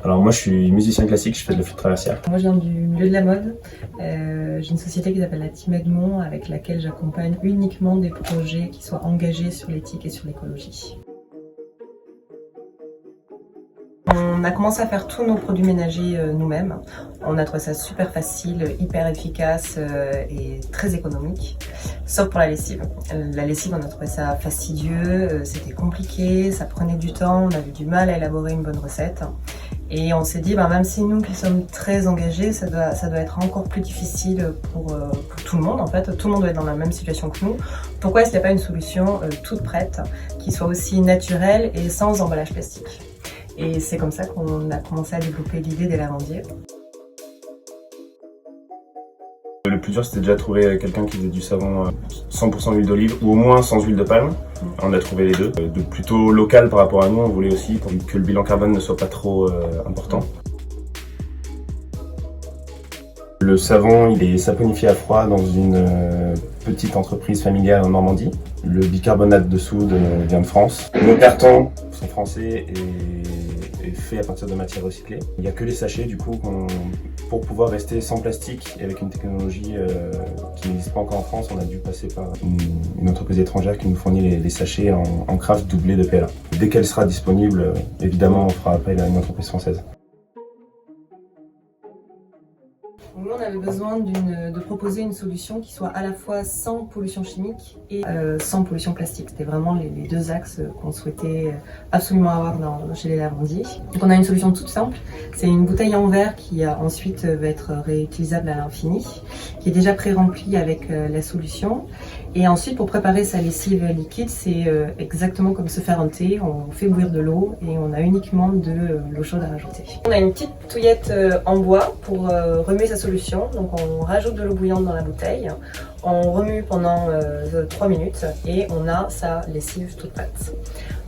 Alors moi je suis musicien classique, je fais de la flûte traversière. Moi je viens du milieu de la mode. J'ai une société qui s'appelle la Team Edmond avec laquelle j'accompagne uniquement des projets qui soient engagés sur l'éthique et sur l'écologie. On a commencé à faire tous nos produits ménagers nous-mêmes. On a trouvé ça super facile, hyper efficace et très économique. Sauf pour la lessive. La lessive, on a trouvé ça fastidieux, c'était compliqué, ça prenait du temps, on avait du mal à élaborer une bonne recette. Et on s'est dit, même si nous qui sommes très engagés, ça doit être encore plus difficile pour tout le monde en fait. Tout le monde doit être dans la même situation que nous. Pourquoi est-ce qu'il n'y a pas une solution toute prête, qui soit aussi naturelle et sans emballage plastique? Et c'est comme ça qu'on a commencé à développer l'idée des lavandiers. Le plus dur c'était déjà de trouver quelqu'un qui faisait du savon 100% huile d'olive ou au moins sans huile de palme. On a trouvé les deux. De plutôt local par rapport à nous, on voulait aussi pour que le bilan carbone ne soit pas trop important. Le savon il est saponifié à froid dans une petite entreprise familiale en Normandie. Le bicarbonate de soude vient de France. Nos cartons sont français et faits à partir de matières recyclées. Il n'y a que les sachets du coup pour pouvoir rester sans plastique et avec une technologie qui n'existe pas encore en France, on a dû passer par une entreprise étrangère qui nous fournit les sachets en craft doublé de PLA. Dès qu'elle sera disponible, évidemment on fera appel à une entreprise française. Nous, on avait besoin de proposer une solution qui soit à la fois sans pollution chimique et sans pollution plastique. C'était vraiment les deux axes qu'on souhaitait absolument avoir chez les lavandiers. Donc on a une solution toute simple, c'est une bouteille en verre qui ensuite va être réutilisable à l'infini, qui est déjà pré-remplie avec la solution. Et ensuite, pour préparer sa lessive liquide, c'est exactement comme se faire un thé. On fait bouillir de l'eau et on a uniquement de l'eau chaude à rajouter. On a une petite touillette en bois pour remuer sa solution. Donc on rajoute de l'eau bouillante dans la bouteille, on remue pendant 3 minutes et on a sa lessive toute prête.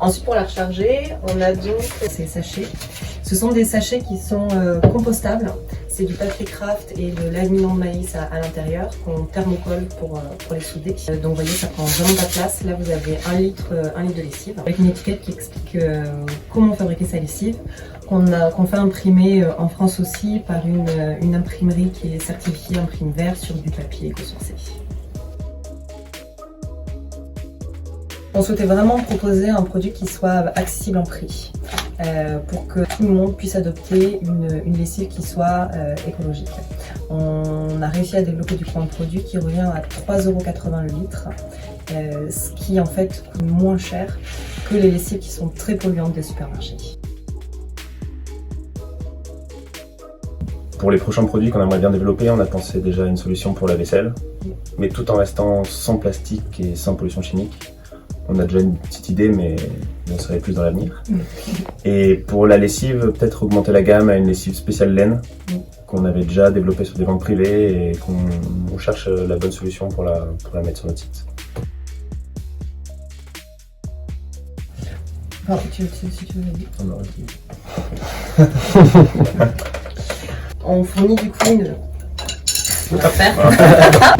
Ensuite, pour la recharger, on a donc ces sachets. Ce sont des sachets qui sont compostables. C'est du papier craft et de l'amidon de maïs à l'intérieur qu'on thermocolle pour les souder. Donc vous voyez, ça prend vraiment pas de place. Là vous avez 1 litre de lessive avec une étiquette qui explique comment fabriquer sa lessive, qu'on fait imprimer en France aussi par une imprimerie qui est certifiée Imprime Vert sur du papier éco-sourcé. On souhaitait vraiment proposer un produit qui soit accessible en prix. Pour que tout le monde puisse adopter une lessive qui soit écologique. On a réussi à développer du point de produit qui revient à 3,80 € le litre, ce qui en fait coûte moins cher que les lessives qui sont très polluantes des supermarchés. Pour les prochains produits qu'on aimerait bien développer, on a pensé déjà à une solution pour la vaisselle, mais tout en restant sans plastique et sans pollution chimique. On a déjà une petite idée, mais on serait plus dans l'avenir. Et pour la lessive, peut-être augmenter la gamme à une lessive spéciale laine qu'on avait déjà développée sur des ventes privées et qu'on cherche la bonne solution pour la mettre sur notre site. Si tu veux l'aider. On aurait dit. On fournit du coup une... On va faire.